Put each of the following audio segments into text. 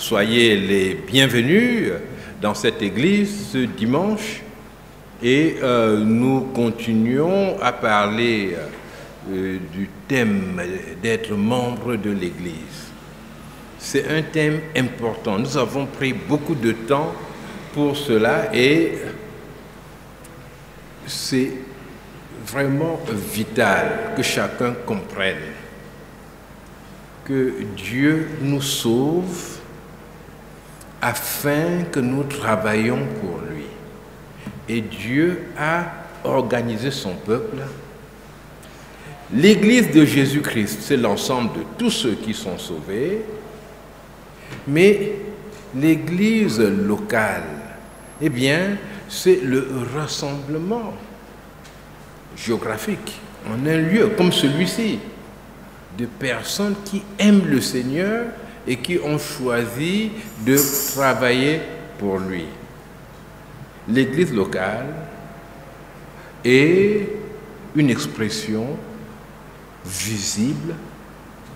Soyez les bienvenus dans cette église ce dimanche et nous continuons à parler du thème d'être membre de l'église. C'est un thème important. Nous avons pris beaucoup de temps pour cela et c'est vraiment vital que chacun comprenne que Dieu nous sauve afin que nous travaillions pour lui. Et Dieu a organisé son peuple. L'église de Jésus-Christ, c'est l'ensemble de tous ceux qui sont sauvés, mais l'église locale, eh bien, c'est le rassemblement géographique en un lieu comme celui-ci de personnes qui aiment le Seigneur et qui ont choisi de travailler pour lui. L'église locale est une expression visible,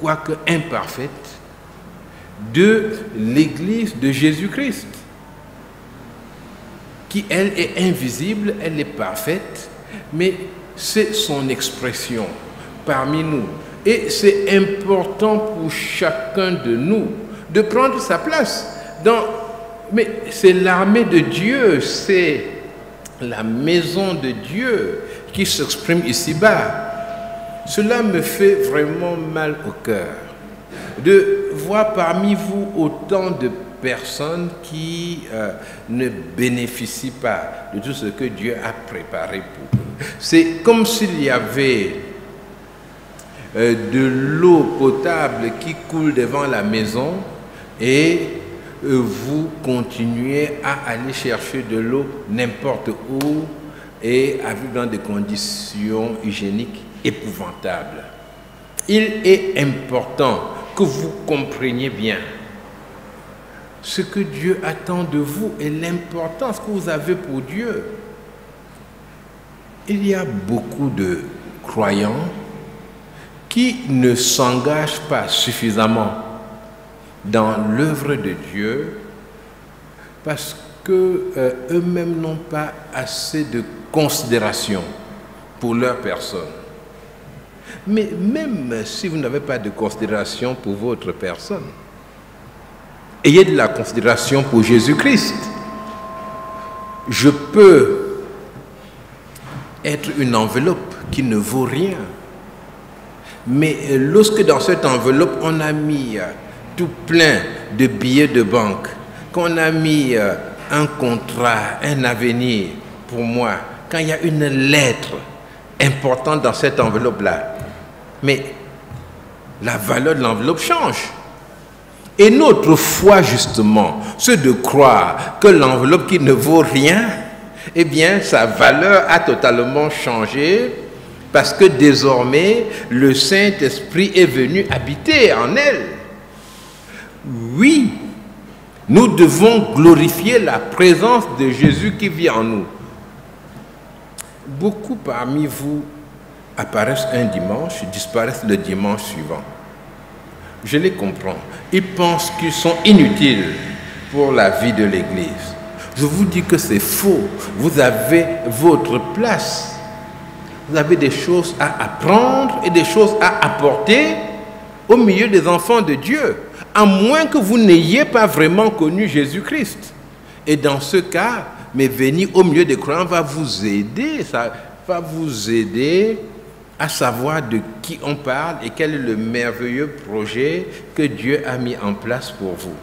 quoique imparfaite, de l'église de Jésus-Christ, qui elle est invisible, elle est parfaite, mais c'est son expression parmi nous. Et c'est important pour chacun de nous de prendre sa place. Mais c'est l'armée de Dieu, c'est la maison de Dieu qui s'exprime ici-bas. Cela me fait vraiment mal au cœur de voir parmi vous autant de personnes qui ne bénéficient pas de tout ce que Dieu a préparé pour eux. C'est comme s'il y avait de l'eau potable qui coule devant la maison et vous continuez à aller chercher de l'eau n'importe où et à vivre dans des conditions hygiéniques épouvantables. Il est important que vous compreniez bien ce que Dieu attend de vous et l'importance que vous avez pour Dieu. Il y a beaucoup de croyants qui ne s'engagent pas suffisamment dans l'œuvre de Dieu parce qu'eux-mêmes n'ont pas assez de considération pour leur personne. Mais même si vous n'avez pas de considération pour votre personne, ayez de la considération pour Jésus-Christ. Je peux être une enveloppe qui ne vaut rien. Mais lorsque dans cette enveloppe, on a mis tout plein de billets de banque, qu'on a mis un contrat, un avenir pour moi, quand il y a une lettre importante dans cette enveloppe-là, mais la valeur de l'enveloppe change. Et notre foi, justement, c'est de croire que l'enveloppe qui ne vaut rien, eh bien, sa valeur a totalement changé parce que désormais, le Saint-Esprit est venu habiter en elle. Oui, nous devons glorifier la présence de Jésus qui vit en nous. Beaucoup parmi vous apparaissent un dimanche, disparaissent le dimanche suivant. Je les comprends. Ils pensent qu'ils sont inutiles pour la vie de l'Église. Je vous dis que c'est faux. Vous avez votre place. Vous avez des choses à apprendre et des choses à apporter au milieu des enfants de Dieu, à moins que vous n'ayez pas vraiment connu Jésus-Christ. Et dans ce cas, mais venir au milieu des croyants va vous aider, ça va vous aider à savoir de qui on parle et quel est le merveilleux projet que Dieu a mis en place pour vous.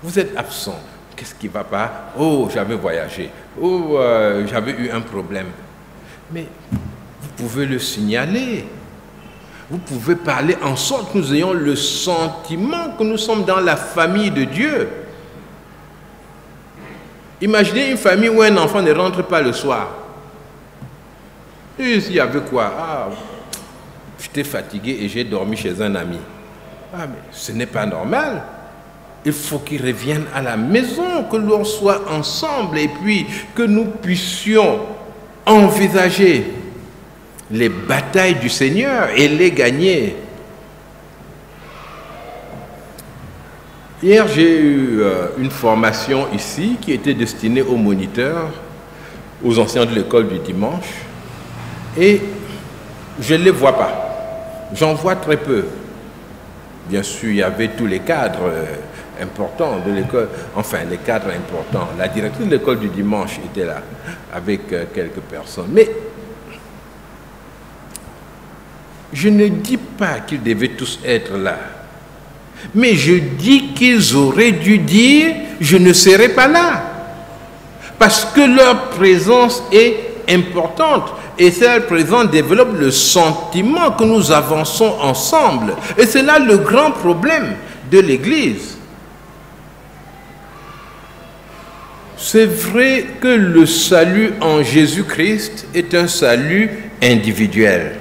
Vous êtes absent. Qu'est-ce qui ne va pas? Oh, j'avais voyagé. Oh, j'avais eu un problème. Mais vous pouvez le signaler. Vous pouvez parler en sorte que nous ayons le sentiment que nous sommes dans la famille de Dieu. Imaginez une famille où un enfant ne rentre pas le soir. Et il y avait quoi? Ah, j'étais fatigué et j'ai dormi chez un ami. Ah, mais ce n'est pas normal. Il faut qu'il revienne à la maison, que l'on soit ensemble et puis que nous puissions envisager les batailles du Seigneur et les gagner. Hier, j'ai eu une formation ici qui était destinée aux moniteurs, aux anciens de l'école du dimanche, et je ne les vois pas. J'en vois très peu. Bien sûr, il y avait tous les cadres importants de l'école, enfin les cadres importants. La directrice de l'école du dimanche était là, avec quelques personnes. Mais je ne dis pas qu'ils devaient tous être là. Mais je dis qu'ils auraient dû dire « je ne serai pas là ». Parce que leur présence est importante. Et cette présence développe le sentiment que nous avançons ensemble. Et c'est là le grand problème de l'Église. C'est vrai que le salut en Jésus-Christ est un salut individuel.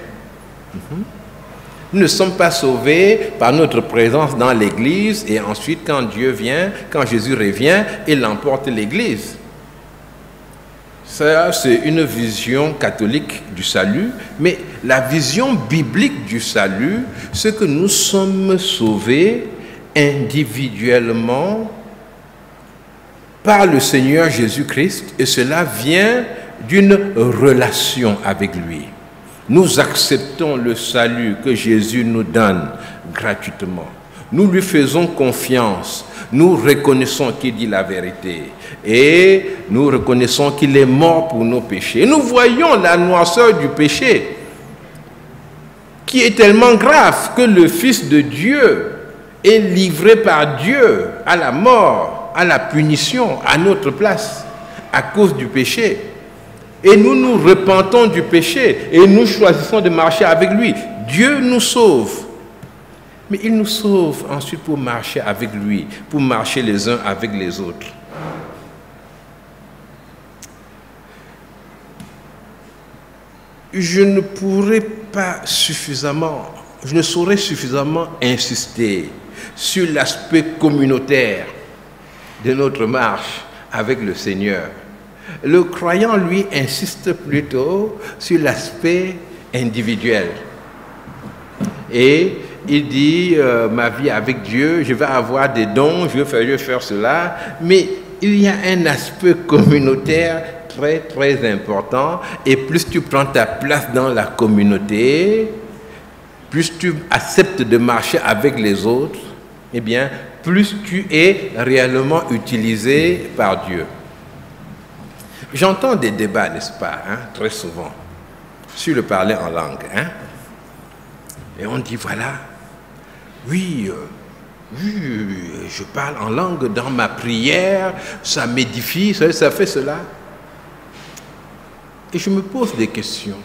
Nous ne sommes pas sauvés par notre présence dans l'Église et ensuite quand Dieu vient, quand Jésus revient, il emporte l'Église. Ça, c'est une vision catholique du salut, mais la vision biblique du salut, c'est que nous sommes sauvés individuellement par le Seigneur Jésus-Christ et cela vient d'une relation avec lui. Nous acceptons le salut que Jésus nous donne gratuitement. Nous lui faisons confiance. Nous reconnaissons qu'il dit la vérité. Et nous reconnaissons qu'il est mort pour nos péchés. Et nous voyons la noirceur du péché qui est tellement grave que le Fils de Dieu est livré par Dieu à la mort, à la punition, à notre place, à cause du péché. Et nous nous repentons du péché et nous choisissons de marcher avec lui. Dieu nous sauve. Mais il nous sauve ensuite pour marcher avec lui, pour marcher les uns avec les autres. Je ne pourrais pas suffisamment, je ne saurais suffisamment insister sur l'aspect communautaire de notre marche avec le Seigneur. Le croyant, lui, insiste plutôt sur l'aspect individuel. Et il dit, ma vie avec Dieu, je vais avoir des dons, je vais faire cela. Mais il y a un aspect communautaire très, très important. Et plus tu prends ta place dans la communauté, plus tu acceptes de marcher avec les autres, eh bien, plus tu es réellement utilisé par Dieu. J'entends des débats, n'est-ce pas, très souvent, sur le parler en langue. Et on dit, voilà, oui, je parle en langue dans ma prière, ça m'édifie, ça fait cela. Et je me pose des questions.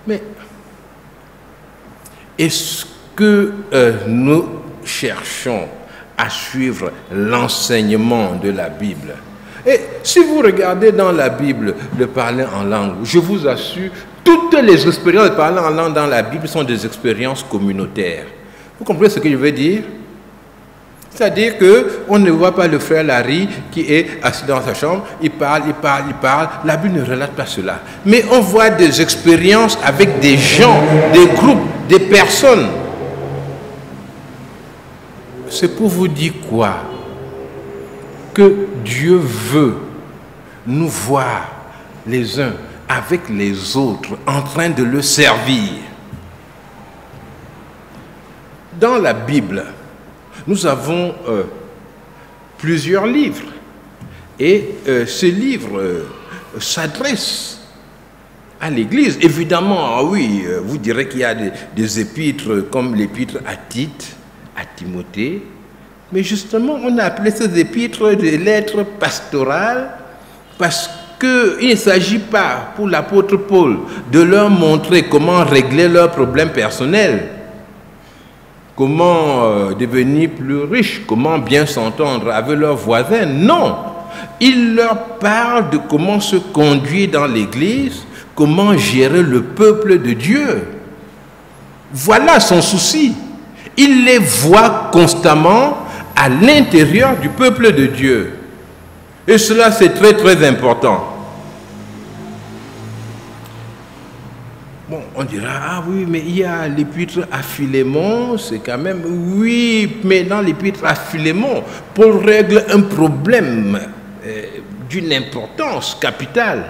Mais est-ce que nous cherchons à suivre l'enseignement de la Bible? Et si vous regardez dans la Bible le parler en langue, je vous assure, toutes les expériences de parler en langue dans la Bible sont des expériences communautaires. Vous comprenez ce que je veux dire? C'est-à-dire qu'on ne voit pas le frère Larry qui est assis dans sa chambre, il parle. La Bible ne relate pas cela. Mais on voit des expériences avec des gens, des groupes, des personnes. C'est pour vous dire quoi? Que Dieu veut nous voir les uns avec les autres en train de le servir. Dans la Bible, nous avons plusieurs livres et ces livres s'adressent à l'Église. Évidemment, oui, vous direz qu'il y a des épîtres comme l'épître à Tite, à Timothée, mais justement, on a appelé ces épîtres des lettres pastorales parce qu'il ne s'agit pas pour l'apôtre Paul de leur montrer comment régler leurs problèmes personnels, comment devenir plus riches, comment bien s'entendre avec leurs voisins. Non, il leur parle de comment se conduire dans l'Église, comment gérer le peuple de Dieu. Voilà son souci. Il les voit constamment à l'intérieur du peuple de Dieu. Et cela, c'est très, très important. Bon, On dira, ah oui, mais il y a l'épître à Philémon, c'est quand même... Oui, mais dans l'épître à Philémon, Paul règle un problème d'une importance capitale.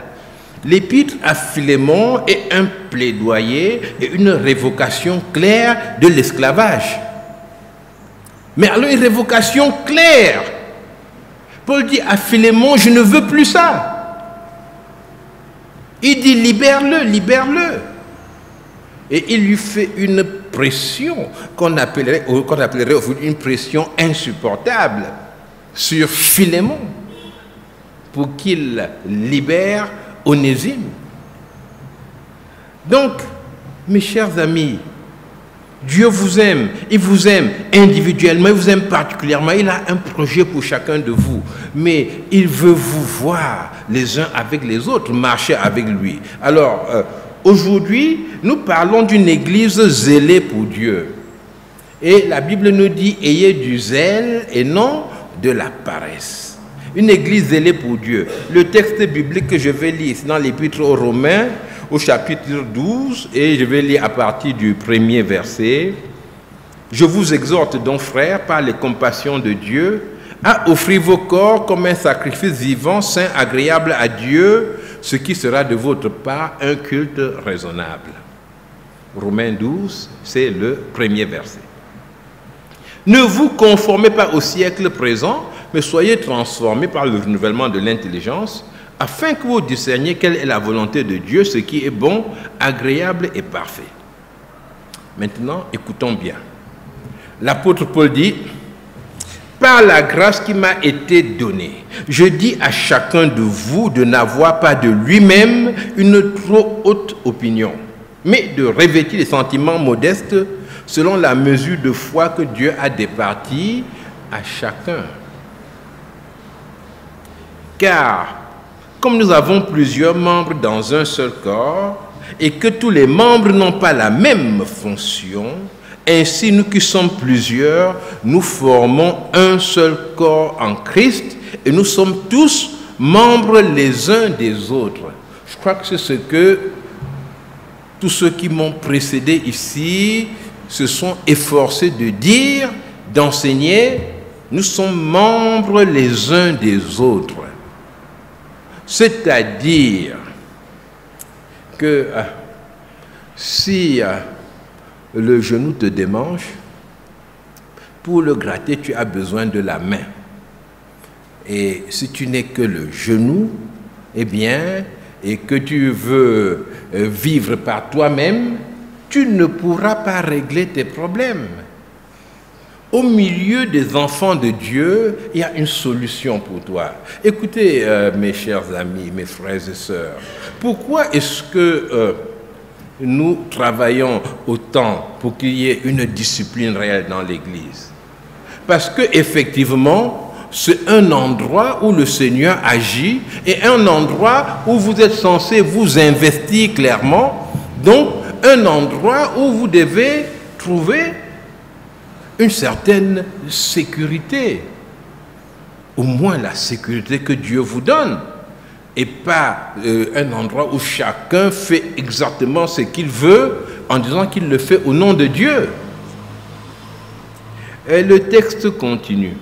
L'épître à Philémon est un plaidoyer et une révocation claire de l'esclavage. Mais alors une révocation claire. Paul dit à Philémon, je ne veux plus ça. Il dit, libère-le, libère-le. Et il lui fait une pression qu'on appellerait une pression insupportable sur Philémon pour qu'il libère Onésime. Donc, mes chers amis, Dieu vous aime, il vous aime individuellement, il vous aime particulièrement, il a un projet pour chacun de vous, mais il veut vous voir les uns avec les autres, marcher avec lui. Alors, aujourd'hui, nous parlons d'une église zélée pour Dieu. Et la Bible nous dit, ayez du zèle et non de la paresse. Une église zélée pour Dieu. Le texte biblique que je vais lire, c'est dans l'Épître aux Romains, au chapitre 12, et je vais lire à partir du premier verset. Je vous exhorte donc, frères, par les compassions de Dieu, à offrir vos corps comme un sacrifice vivant, saint, agréable à Dieu, ce qui sera de votre part un culte raisonnable. Romains 12, c'est le premier verset. Ne vous conformez pas au siècle présent, mais soyez transformés par le renouvellement de l'intelligence, afin que vous discerniez quelle est la volonté de Dieu, ce qui est bon, agréable et parfait. Maintenant, écoutons bien. L'apôtre Paul dit, par la grâce qui m'a été donnée, je dis à chacun de vous de n'avoir pas de lui-même une trop haute opinion, mais de revêtir les sentiments modestes selon la mesure de foi que Dieu a départie à chacun. Car, comme nous avons plusieurs membres dans un seul corps, et que tous les membres n'ont pas la même fonction, ainsi nous qui sommes plusieurs, nous formons un seul corps en Christ, et nous sommes tous membres les uns des autres. Je crois que c'est ce que tous ceux qui m'ont précédé ici se sont efforcés de dire, d'enseigner. Nous sommes membres les uns des autres. C'est-à-dire que si le genou te démange, pour le gratter, tu as besoin de la main. Et si tu n'es que le genou, eh bien, et que tu veux vivre par toi-même, tu ne pourras pas régler tes problèmes. Au milieu des enfants de Dieu, il y a une solution pour toi. Écoutez, mes chers amis, mes frères et sœurs, pourquoi est-ce que nous travaillons autant pour qu'il y ait une discipline réelle dans l'Église? Parce qu'effectivement, c'est un endroit où le Seigneur agit et un endroit où vous êtes censé vous investir clairement. Donc, un endroit où vous devez trouver une certaine sécurité, au moins la sécurité que Dieu vous donne, et pas un endroit où chacun fait exactement ce qu'il veut en disant qu'il le fait au nom de Dieu. Et le texte continue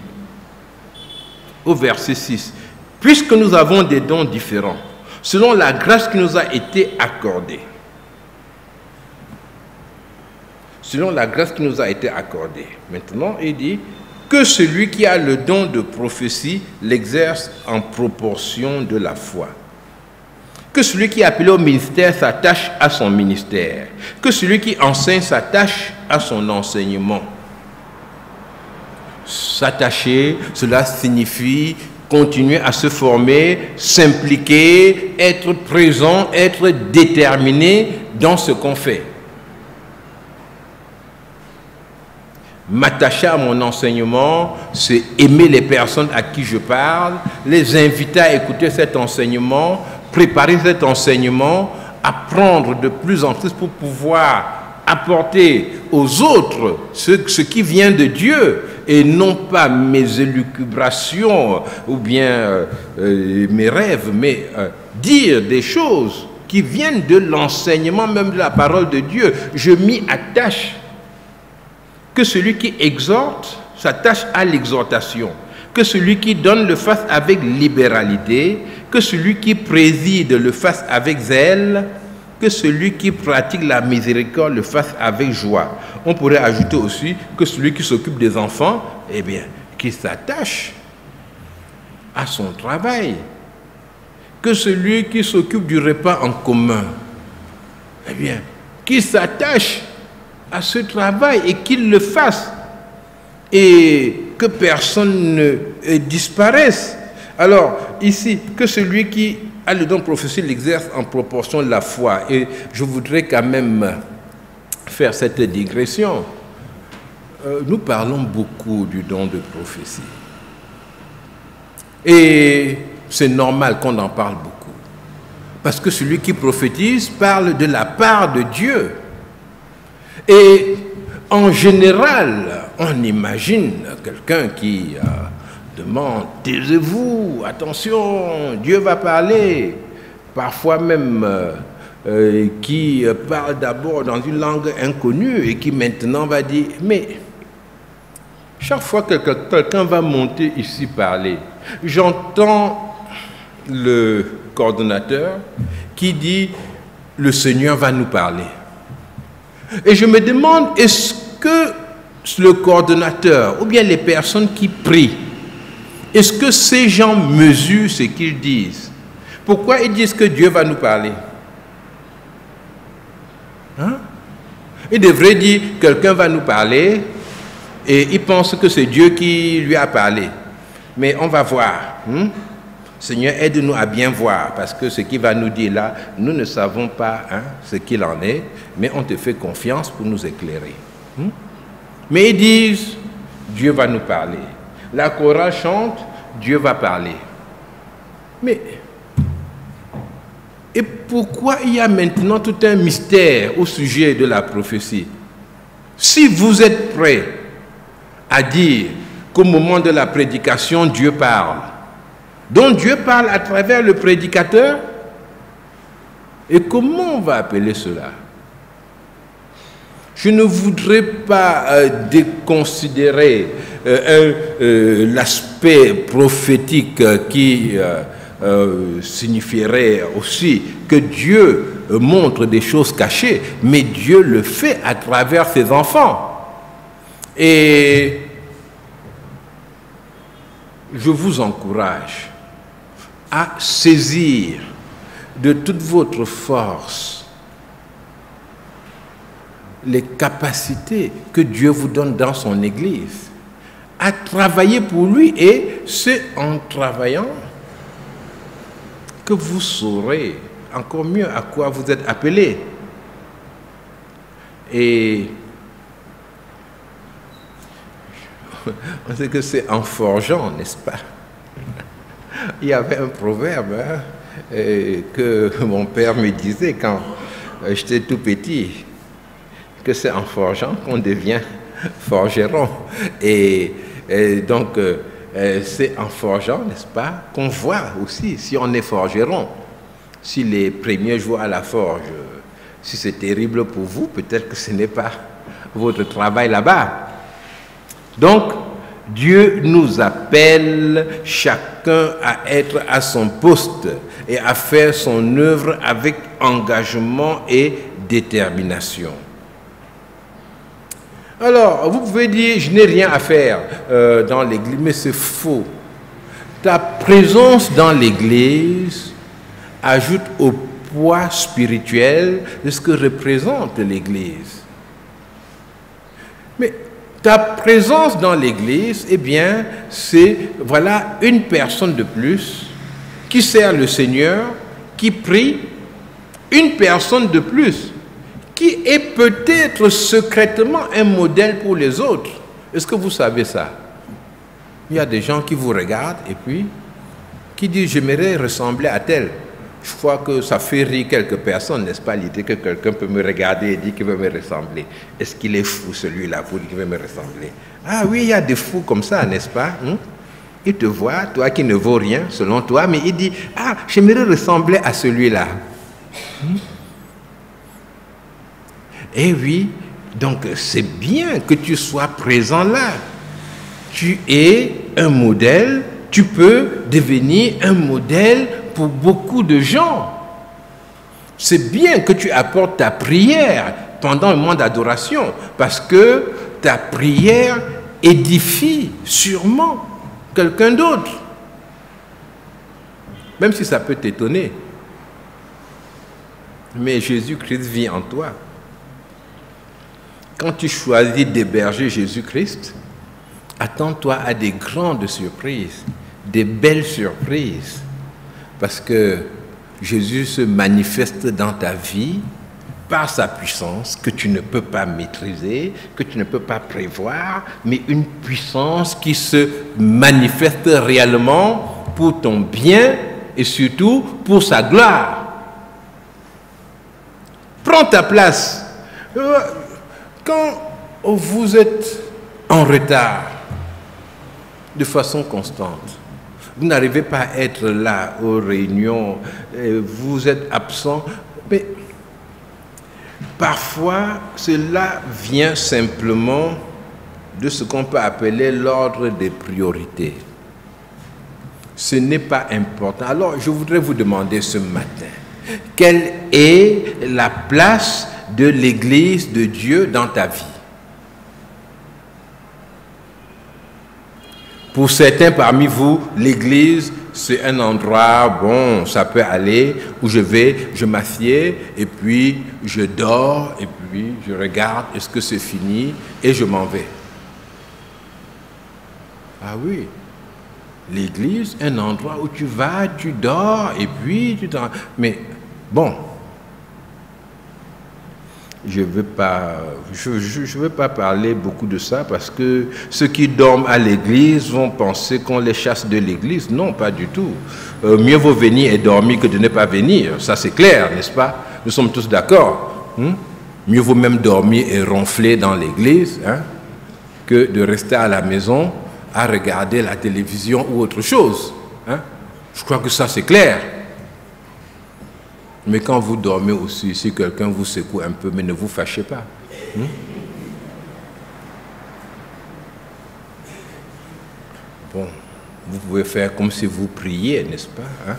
au verset 6. Puisque nous avons des dons différents, selon la grâce qui nous a été accordée, selon la grâce qui nous a été accordée. Maintenant, il dit que celui qui a le don de prophétie l'exerce en proportion de la foi. Que celui qui est appelé au ministère s'attache à son ministère. Que celui qui enseigne s'attache à son enseignement. S'attacher, cela signifie continuer à se former, s'impliquer, être présent, être déterminé dans ce qu'on fait. M'attacher à mon enseignement, c'est aimer les personnes à qui je parle, les inviter à écouter cet enseignement, préparer cet enseignement, apprendre de plus en plus pour pouvoir apporter aux autres ce qui vient de Dieu et non pas mes élucubrations ou bien mes rêves, mais dire des choses qui viennent de l'enseignement même de la parole de Dieu. Je m'y attache. Que celui qui exhorte s'attache à l'exhortation. Que celui qui donne le fasse avec libéralité. Que celui qui préside le fasse avec zèle. Que celui qui pratique la miséricorde le fasse avec joie. On pourrait ajouter aussi que celui qui s'occupe des enfants, eh bien, qui s'attache à son travail. Que celui qui s'occupe du repas en commun, eh bien, qui s'attache à ce travail et qu'il le fasse. Et que personne ne disparaisse. Alors, ici, que celui qui a le don de prophétie l'exerce en proportion de la foi. Et je voudrais quand même faire cette digression. Nous parlons beaucoup du don de prophétie. Et c'est normal qu'on en parle beaucoup. Parce que celui qui prophétise parle de la part de Dieu. Et en général, on imagine quelqu'un qui demande « taisez-vous, attention, Dieu va parler ». Parfois même qui parle d'abord dans une langue inconnue et qui maintenant va dire « mais chaque fois que quelqu'un va monter ici parler, j'entends le coordonnateur qui dit « le Seigneur va nous parler ». Et je me demande, est-ce que le coordonnateur ou bien les personnes qui prient, est-ce que ces gens mesurent ce qu'ils disent? Pourquoi ils disent que Dieu va nous parler? Hein? Ils devraient dire, quelqu'un va nous parler, et ils pensent que c'est Dieu qui lui a parlé. Mais on va voir. Seigneur, aide-nous à bien voir, parce que ce qu'il va nous dire là, nous ne savons pas ce qu'il en est, mais on te fait confiance pour nous éclairer. Mais ils disent, Dieu va nous parler. La chorale chante, Dieu va parler. Mais, et pourquoi il y a maintenant tout un mystère au sujet de la prophétie? Si vous êtes prêts à dire qu'au moment de la prédication, Dieu parle, donc Dieu parle à travers le prédicateur, et comment on va appeler cela? Je ne voudrais pas déconsidérer l'aspect prophétique qui signifierait aussi que Dieu montre des choses cachées, mais Dieu le fait à travers ses enfants. Et je vous encourage à saisir de toute votre force les capacités que Dieu vous donne dans son Église, à travailler pour lui, et c'est en travaillant que vous saurez encore mieux à quoi vous êtes appelés. Et on sait que c'est en forgeant, n'est-ce pas? Il y avait un proverbe que mon père me disait quand j'étais tout petit, que c'est en forgeant qu'on devient forgeron. Et donc, c'est en forgeant, n'est-ce pas, qu'on voit aussi si on est forgeron. Si les premiers jours à la forge, si c'est terrible pour vous, peut-être que ce n'est pas votre travail là-bas. Donc, Dieu nous appelle chacun à être à son poste et à faire son œuvre avec engagement et détermination. Alors, vous pouvez dire, je n'ai rien à faire dans l'Église, mais c'est faux. Ta présence dans l'Église ajoute au poids spirituel de ce que représente l'Église. Mais ta présence dans l'Église, eh bien, c'est, voilà, une personne de plus qui sert le Seigneur, qui prie, une personne de plus qui est peut-être secrètement un modèle pour les autres. Est-ce que vous savez ça? Il y a des gens qui vous regardent et puis qui disent « j'aimerais ressembler à tel ». Je crois que ça fait rire quelques personnes, n'est-ce pas, l'idée que quelqu'un peut me regarder et dire qu'il veut me ressembler. Est-ce qu'il est fou celui-là pour dire qu'il veut me ressembler? Ah oui, il y a des fous comme ça, n'est-ce pas? Il te voit, toi qui ne vaux rien selon toi, mais il dit « ah, j'aimerais ressembler à celui-là ». Eh oui, donc c'est bien que tu sois présent là. Tu es un modèle, tu peux devenir un modèle pour beaucoup de gens. C'est bien que tu apportes ta prière pendant un moment d'adoration, parce que ta prière édifie sûrement quelqu'un d'autre. Même si ça peut t'étonner. Mais Jésus-Christ vit en toi. Quand tu choisis d'héberger Jésus-Christ, attends-toi à des grandes surprises, des belles surprises. Parce que Jésus se manifeste dans ta vie par sa puissance que tu ne peux pas maîtriser, que tu ne peux pas prévoir, mais une puissance qui se manifeste réellement pour ton bien et surtout pour sa gloire. Prends ta place. Quand vous êtes en retard de façon constante, vous n'arrivez pas à être là aux réunions, vous êtes absent, mais parfois cela vient simplement de ce qu'on peut appeler l'ordre des priorités. Ce n'est pas important. Alors je voudrais vous demander ce matin, quelle est la place de l'Église de Dieu dans ta vie? Pour certains parmi vous, l'Église, c'est un endroit, bon, ça peut aller, où je vais, je m'assieds, et puis je dors, et puis je regarde, est-ce que c'est fini, et je m'en vais. Ah oui, l'Église, un endroit où tu vas, tu dors, et puis tu t'en... Mais bon, je ne veux pas parler beaucoup de ça parce que ceux qui dorment à l'église vont penser qu'on les chasse de l'église. Non, pas du tout. Mieux vaut venir et dormir que de ne pas venir. Ça, c'est clair, n'est-ce pas? Nous sommes tous d'accord. Mieux vaut même dormir et ronfler dans l'église que de rester à la maison à regarder la télévision ou autre chose. Je crois que ça, c'est clair. Mais quand vous dormez aussi, si quelqu'un vous secoue un peu, mais ne vous fâchez pas. Bon, vous pouvez faire comme si vous priez, n'est-ce pas?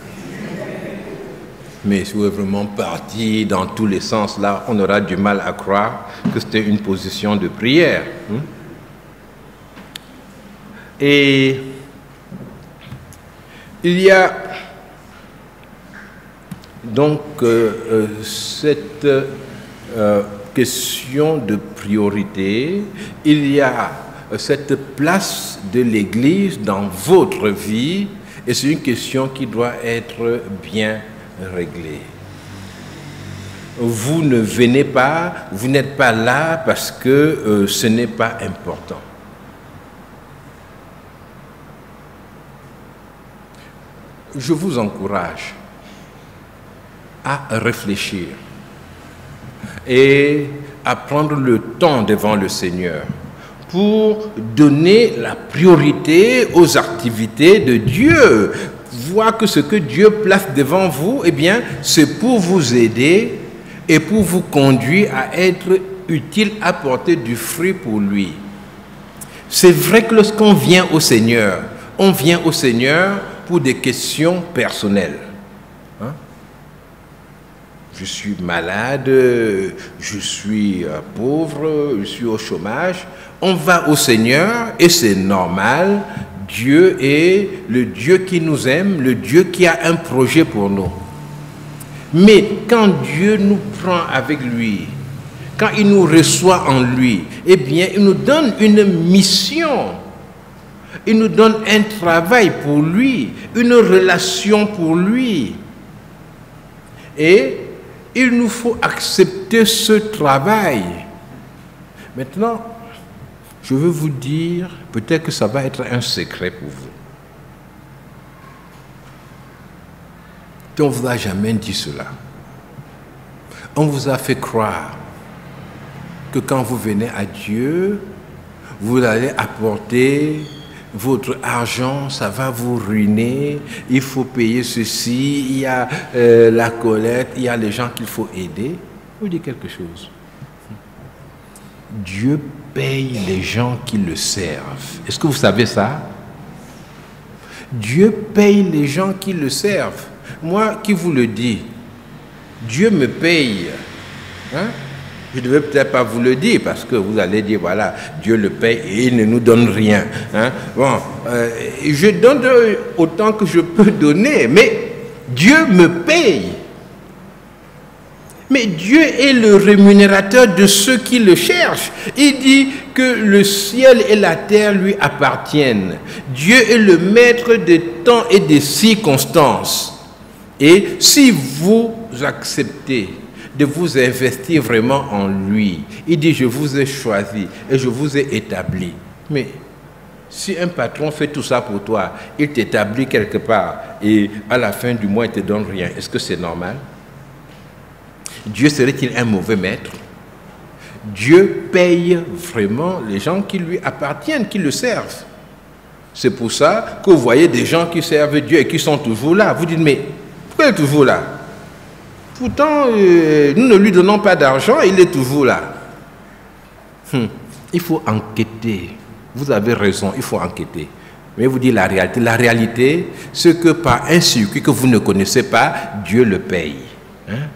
Mais si vous êtes vraiment parti dans tous les sens, là, on aura du mal à croire que c'était une position de prière. Et il y a donc cette question de priorité, il y a cette place de l'Église dans votre vie, et c'est une question qui doit être bien réglée. Vous ne venez pas, vous n'êtes pas là parce que ce n'est pas important. Je vous encourage à réfléchir et à prendre le temps devant le Seigneur pour donner la priorité aux activités de Dieu. Voir que ce que Dieu place devant vous, eh bien, c'est pour vous aider et pour vous conduire à être utile, à porter du fruit pour lui. C'est vrai que lorsqu'on vient au Seigneur, on vient au Seigneur pour des questions personnelles. Je suis malade, je suis pauvre, je suis au chômage. On va au Seigneur et c'est normal. Dieu est le Dieu qui nous aime, le Dieu qui a un projet pour nous. Mais quand Dieu nous prend avec lui, quand il nous reçoit en lui, eh bien, il nous donne une mission. Il nous donne un travail pour lui, une relation pour lui. Et il nous faut accepter ce travail. Maintenant, je veux vous dire, peut-être que ça va être un secret pour vous. On ne vous a jamais dit cela. On vous a fait croire que quand vous venez à Dieu, vous allez apporter votre argent, ça va vous ruiner, il faut payer ceci, il y a la collecte, il y a les gens qu'il faut aider. Je vous dis quelque chose. Dieu paye les gens qui le servent. Est-ce que vous savez ça? Dieu paye les gens qui le servent. Moi qui vous le dis, Dieu me paye. Hein? Je ne devais peut-être pas vous le dire parce que vous allez dire, voilà, Dieu le paye et il ne nous donne rien. Hein? Bon, je donne autant que je peux donner, mais Dieu me paye. Mais Dieu est le rémunérateur de ceux qui le cherchent. Il dit que le ciel et la terre lui appartiennent. Dieu est le maître des temps et des circonstances. Et si vous acceptez de vous investir vraiment en lui, il dit, je vous ai choisi et je vous ai établi. Mais si un patron fait tout ça pour toi, il t'établit quelque part et à la fin du mois, il ne te donne rien, est-ce que c'est normal? Dieu serait-il un mauvais maître? Dieu paye vraiment les gens qui lui appartiennent, qui le servent. C'est pour ça que vous voyez des gens qui servent Dieu et qui sont toujours là. Vous dites, mais pourquoi il est toujours là? Pourtant, nous ne lui donnons pas d'argent, il est toujours là. Il faut enquêter. Vous avez raison, il faut enquêter. Mais vous dites la réalité. La réalité, c'est que par un circuit que vous ne connaissez pas, Dieu le paye. Hein?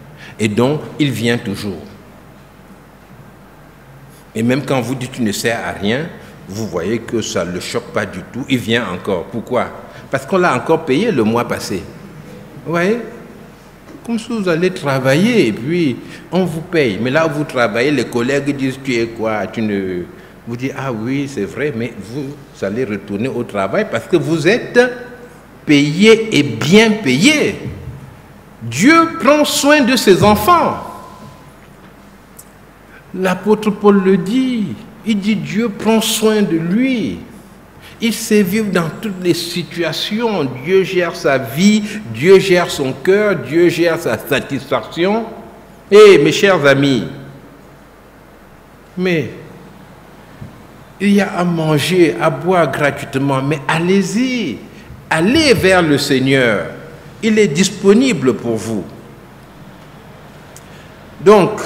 Et donc, il vient toujours. Et même quand vous dites qu'il ne sert à rien, vous voyez que ça ne le choque pas du tout. Il vient encore. Pourquoi? Parce qu'on l'a encore payé le mois passé. Vous voyez? Comme si vous allez travailler et puis on vous paye. Mais là où vous travaillez, les collègues disent, tu es quoi? Tu ne... Vous dites, ah oui, c'est vrai, mais vous allez retourner au travail parce que vous êtes payé et bien payé. Dieu prend soin de ses enfants. L'apôtre Paul le dit. Il dit Dieu prend soin de lui. Il sait vivre dans toutes les situations. Dieu gère sa vie, Dieu gère son cœur, Dieu gère sa satisfaction. Et mes chers amis, mais il y a à manger, à boire gratuitement, mais allez-y, allez vers le Seigneur. Il est disponible pour vous. Donc,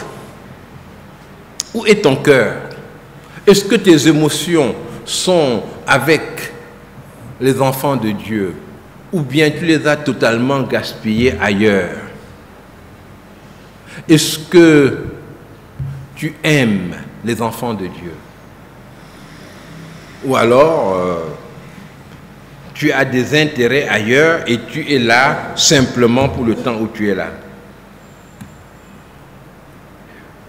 où est ton cœur? Est-ce que tes émotions sont avec les enfants de Dieu ou bien tu les as totalement gaspillées ailleurs? Est-ce que tu aimes les enfants de Dieu? Ou alors, tu as des intérêts ailleurs et tu es là simplement pour le temps où tu es là.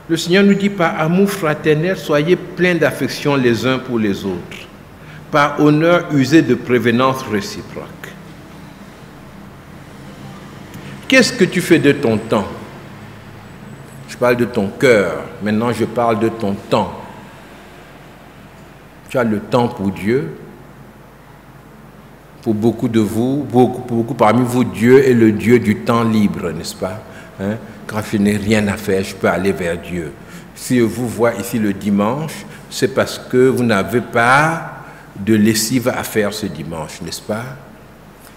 Le Seigneur nous dit, par amour fraternel, soyez pleins d'affection les uns pour les autres. Par honneur, usez de prévenance réciproque. Qu'est-ce que tu fais de ton temps? Je parle de ton cœur. Maintenant, je parle de ton temps. Tu as le temps pour Dieu. Pour beaucoup de vous, beaucoup parmi vous, Dieu est le Dieu du temps libre, n'est-ce pas? Hein? Quand je n'ai rien à faire, je peux aller vers Dieu. Si je vous vois ici le dimanche, c'est parce que vous n'avez pas de lessive à faire ce dimanche, n'est-ce pas?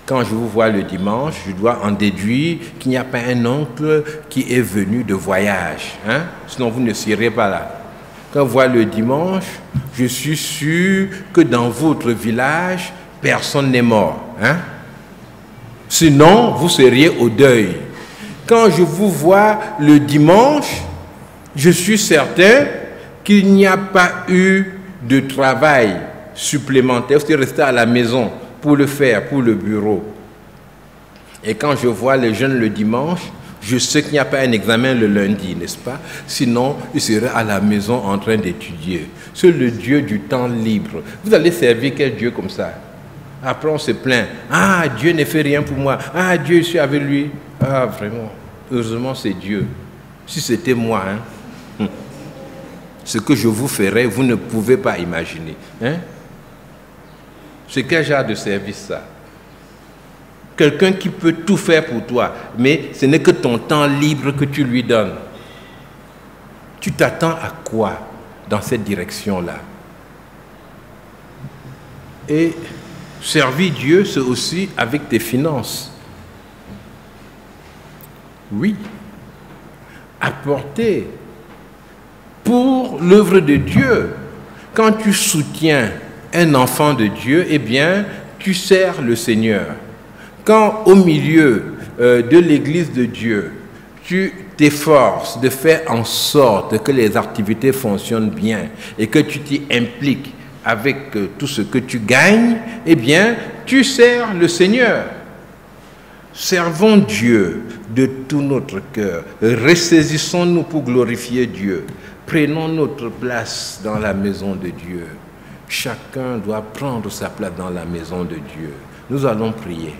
Quand je vous vois le dimanche, je dois en déduire qu'il n'y a pas un oncle qui est venu de voyage. Hein? Sinon, vous ne serez pas là. Quand je vois le dimanche, je suis sûr que dans votre village, personne n'est mort. Hein? Sinon, vous seriez au deuil. Quand je vous vois le dimanche, je suis certain qu'il n'y a pas eu de travail supplémentaire. Vous êtes resté à la maison pour le faire, pour le bureau. Et quand je vois les jeunes le dimanche, je sais qu'il n'y a pas un examen le lundi, n'est-ce pas? Sinon, ils seraient à la maison en train d'étudier. C'est le Dieu du temps libre. Vous allez servir quel Dieu comme ça? Après, on se plaint. Ah, Dieu ne fait rien pour moi. Ah, Dieu, je suis avec lui. Ah, vraiment. Heureusement, c'est Dieu. Si c'était moi, hein, ce que je vous ferais, vous ne pouvez pas imaginer. Hein? C'est quel genre de service ça? Quelqu'un qui peut tout faire pour toi, mais ce n'est que ton temps libre que tu lui donnes. Tu t'attends à quoi dans cette direction-là? Et Servir Dieu, c'est aussi avec tes finances. Oui. Apporter pour l'œuvre de Dieu. Quand tu soutiens un enfant de Dieu, eh bien, tu sers le Seigneur. Quand au milieu de l'Église de Dieu, tu t'efforces de faire en sorte que les activités fonctionnent bien et que tu t'y impliques avec tout ce que tu gagnes, eh bien, tu sers le Seigneur. Servons Dieu de tout notre cœur. Ressaisissons-nous pour glorifier Dieu. Prenons notre place dans la maison de Dieu. Chacun doit prendre sa place dans la maison de Dieu. Nous allons prier.